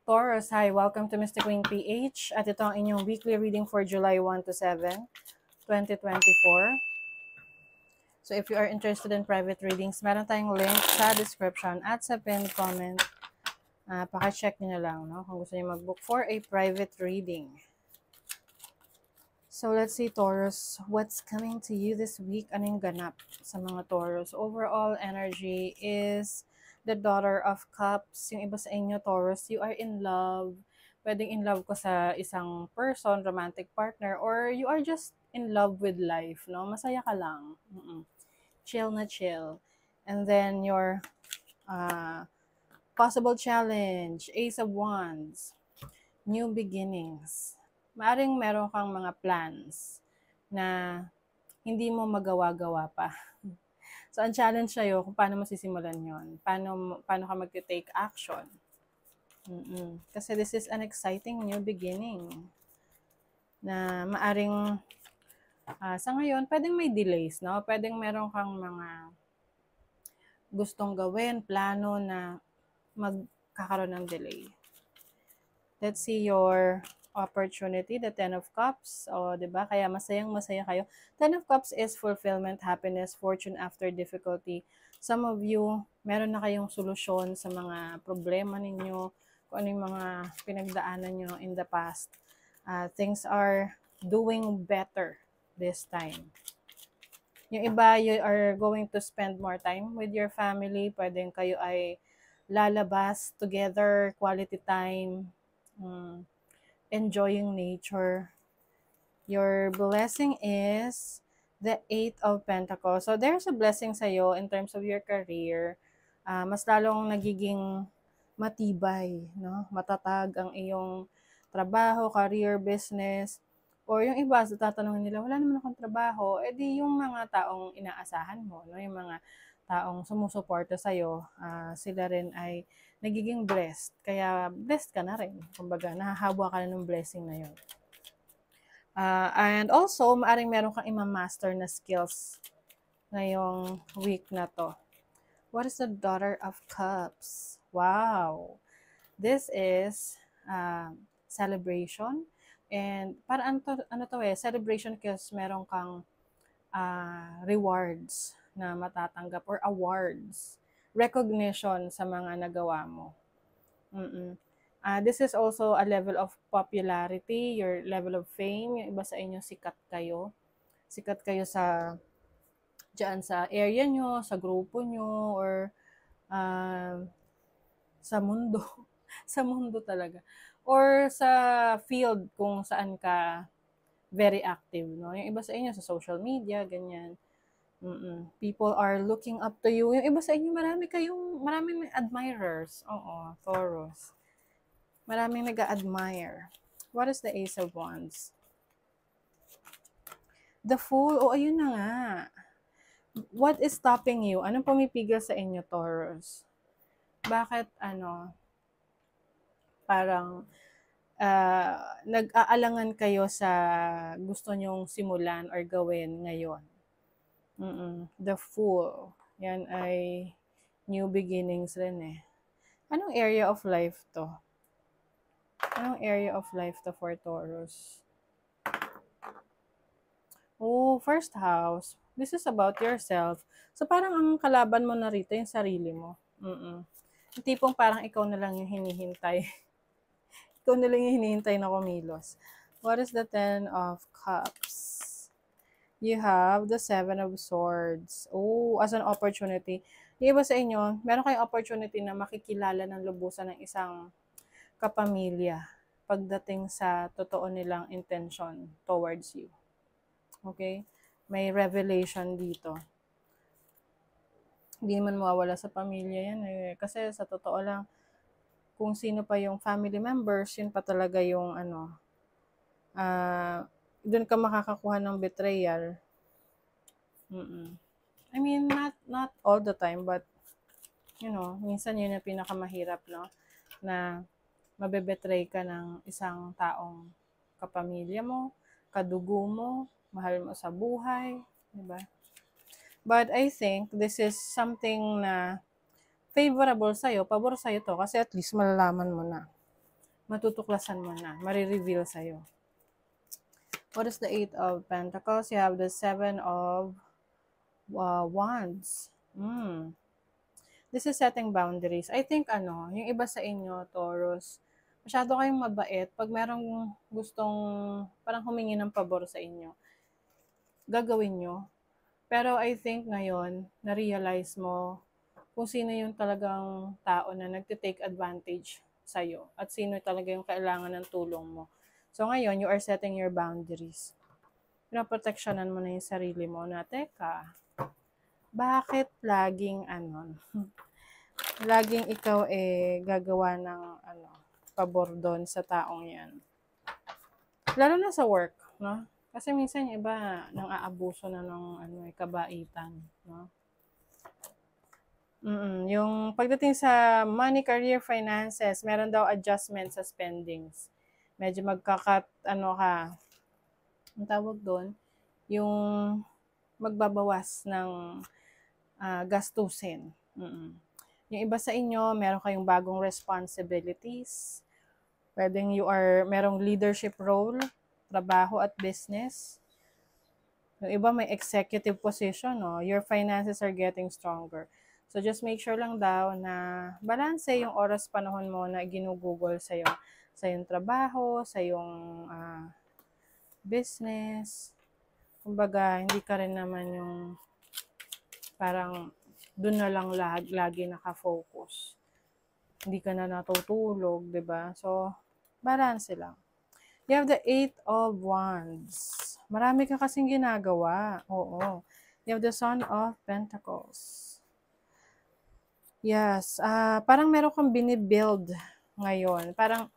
Taurus, hi, welcome to Mystic Queen PH at ito ang inyong weekly reading for July 1 to 7, 2024. So if you are interested in private readings, meron tayong link sa description at sa pinned comment. Paka-check nyo na lang kung gusto niyo mag-book for a private reading. So let's see, Taurus, what's coming to you this week? Ano yung ganap sa mga Taurus? Overall energy is the Daughter of Cups. Yung iba sa inyo, Taurus, you are in love. Pwedeng in love ko sa isang person, romantic partner, or you are just in love with life, no? Masaya ka lang. Chill na chill. And then your possible challenge, Ace of Wands, new beginnings. Maaring meron kang mga plans na hindi mo magawa-gawa pa. So, ang challenge sa'yo kung paano mo sisimulan yon, paano ka mag-take action. Kasi this is an exciting new beginning na maaring sa ngayon, pwedeng may delays, no? Pwedeng meron kang mga gustong gawin, plano na magkakaroon ng delay. Let's see your opportunity, the Ten of Cups. O, diba? Kaya masayang-masaya kayo. Ten of Cups is fulfillment, happiness, fortune after difficulty. Some of you, meron na kayong solusyon sa mga problema ninyo, kung ano yung mga pinagdaanan nyo in the past. Things are doing better this time. Yung iba, you are going to spend more time with your family. Pwedeng kayo ay lalabas together, quality time, enjoying nature. Your blessing is the Eight of Pentacles. So there's a blessing sa'yo in terms of your career. Mas lalong nagiging matibay, no? Matatag ang iyong trabaho, career, business. Or yung iba, tatanungin nila, wala naman akong trabaho. Eh di yung mga taong inaasahan mo, no? Yung mga taong sumusuporta sa'yo, sila rin ay nagiging blessed. Kaya blessed ka na rin. Kumbaga, nahahawa ka na ng blessing na yun. And also, maaring meron kang imamaster na skills ngayong week na to. What is the Daughter of Cups? Wow! This is celebration. And para ano to celebration kasi meron kang rewards na matatanggap or awards. Recognition sa mga nagawa mo. This is also a level of popularity, your level of fame. Yung iba sa inyo, sikat kayo. Sikat kayo dyan sa area nyo, sa grupo nyo, or sa mundo. Sa mundo talaga. Or sa field kung saan ka very active, no? Yung iba sa inyo, sa social media, ganyan. People are looking up to you. Yung iba sa inyo, maraming admirers. Oo, Taurus. Maraming nag-admire. What is the Ace of Wands? The Fool. O, ayun na nga. What is stopping you? Anong pumipigil sa inyo, Taurus? Bakit, parang nag-aalangan kayo sa gusto nyong simulan or gawin ngayon? The Fool. Yan ay new beginnings rin eh. Anong area of life to? Anong area of life to for Taurus? Oh, first house. This is about yourself. So, parang ang kalaban mo na rito yung sarili mo. Yung tipong parang ikaw na lang yung hinihintay. Ikaw na lang yung hinihintay na kumilos. What is the Ten of Cups? You have the Seven of Swords. Oh, as an opportunity. Yung iba sa inyo, meron kayong opportunity na makikilala ng lubusan ng isang kapamilya pagdating sa totoo nilang intention towards you. Okay? May revelation dito. Hindi naman mawawala sa pamilya yan eh. Kasi sa totoo lang, kung sino pa yung family members, yun pa talaga yung doon ka makakakuha ng betrayal. I mean, not all the time, but minsan yun yung pinakamahirap, no? Na mabebetray ka ng isang taong kapamilya mo, kadugo mo, mahal mo sa buhay, di ba? But I think this is something na favorable sa'yo, pabor sa'yo to, kasi at least malalaman mo na. matutuklasan mo na, marireveal sa'yo. What is the Eight of Pentacles? You have the Seven of Wands. This is setting boundaries. I think yung iba sa inyo, Taurus, masyado kayong mabait. Pag merong gustong parang humingi ng pabor sa inyo, gagawin nyo. Pero I think ngayon, na-realize mo kung sino yung talagang tao na nagte-take advantage sa'yo at sino talaga yung kailangan ng tulong mo. So ngayon, you are setting your boundaries. Pinaproteksyonan mo na yung sarili mo na, teka, bakit laging laging ikaw gagawa ng pabor doon sa taong yan. Lalo na sa work, no? Kasi minsan yung iba nang aabuso na ng kabaitan, no? Yung pagdating sa money, career, finances, meron daw adjustment sa spendings. Medyo magkakat, ang tawag doon, yung magbabawas ng gastusin. Yung iba sa inyo, meron kayong bagong responsibilities. Pwedeng merong leadership role, trabaho at business. Yung iba may executive position, no? Your finances are getting stronger. So just make sure lang daw na balance yung oras panahon mo na ginugugol sa yung trabaho, sa yung business. Kumbaga, hindi ka rin naman yung parang dun na lang lagi nakafocus. Hindi ka na natutulog, 'di ba? So, balance lang. You have the Eight of Wands. Marami ka kasing ginagawa. Oo. You have the Son of Pentacles. Yes. Parang meron kang binibuild ngayon. Parang,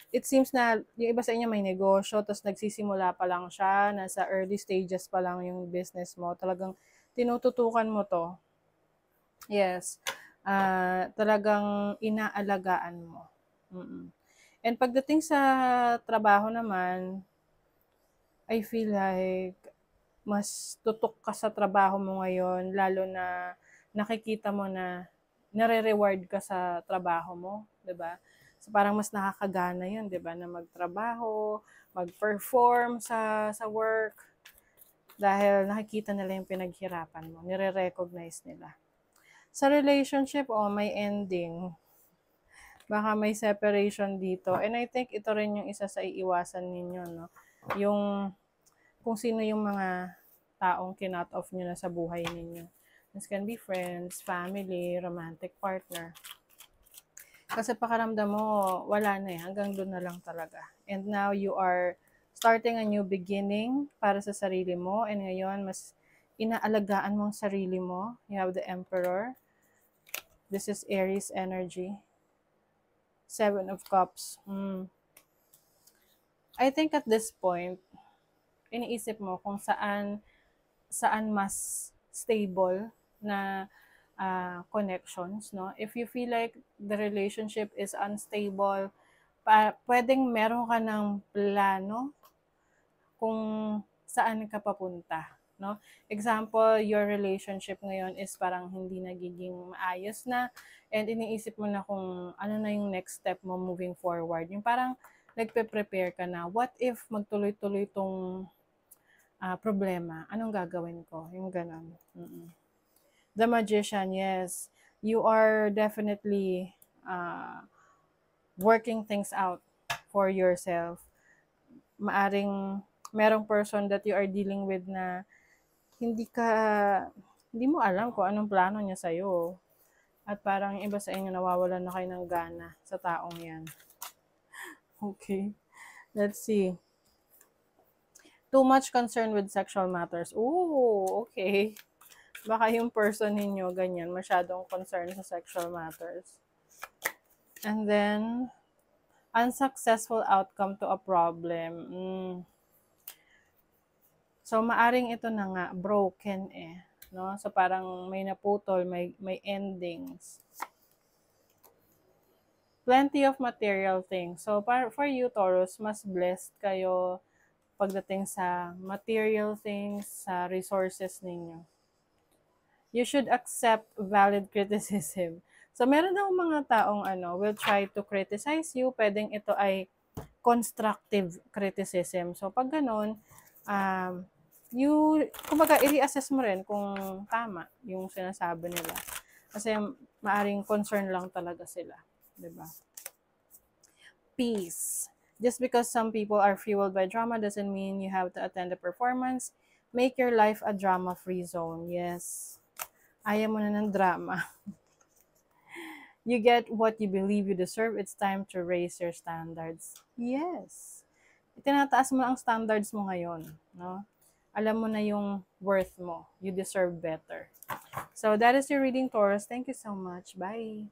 it seems na yung iba sa inyo may negosyo, tapos nagsisimula pa lang siya, nasa early stages pa lang yung business mo. Talagang tinututukan mo to. Yes. Talagang inaalagaan mo. And pagdating sa trabaho naman, I feel like mas tutok ka sa trabaho mo ngayon, lalo na nakikita mo na nare-reward ka sa trabaho mo, 'di ba? So parang mas nakakagana 'yun, 'di ba, na magtrabaho, mag-perform sa work dahil nakikita nila yung pinaghirapan mo, nire-recognize nila. Sa relationship, may ending. Baka may separation dito. And I think ito rin yung isa sa iiwasan ninyo, no? Yung kung sino yung mga taong kinut off nyo na sa buhay ninyo. This can be friends, family, romantic partner. Kasi pakaramdam mo, wala na hanggang doon na lang talaga. And now you are starting a new beginning para sa sarili mo. And ngayon, mas inaalagaan mo ang sarili mo. You have the Emperor. This is Aries energy. Seven of Cups. I think at this point, iniisip mo kung saan mas stable na connections, no? If you feel like the relationship is unstable, pwedeng meron ka ng plano kung saan ka papunta, no? Example, your relationship ngayon is parang hindi nagiging maayos na, and iniisip mo na kung ano na yung next step mo moving forward. Yung parang nagpe-prepare ka na, what if magtuloy-tuloy tong problema? Anong gagawin ko? Yung ganun. The Magician, yes. You are definitely working things out for yourself. Maaring merong person that you are dealing with na hindi mo alam kung anong plano niya sa'yo. At parang iba sa inyo nawawalan na kayo ng gana sa taong yan. Okay. Let's see. Too much concern with sexual matters. Ooh, okay. Baka yung person ninyo, ganyan, masyadong concern sa sexual matters. And then, unsuccessful outcome to a problem. So, maaring ito na nga, broken no? So, parang may naputol, may endings. Plenty of material things. So, for you, Taurus, mas blessed kayo pagdating sa material things, sa resources ninyo. You should accept valid criticism. So, meron daw mga taong will try to criticize you. Pwedeng ito ay constructive criticism. So, pag ganun, kumbaga, i-reassess mo rin kung tama yung sinasabi nila. Kasi, maaring concern lang talaga sila. Diba? Peace. Just because some people are fueled by drama doesn't mean you have to attend the performance. Make your life a drama-free zone. Yes. Ayaw mo na ng drama. You get what you believe you deserve. It's time to raise your standards. Yes. Itinataas mo ang standards mo ngayon. No? Alam mo na yung worth mo. You deserve better. So, that is your reading, Taurus. Thank you so much. Bye.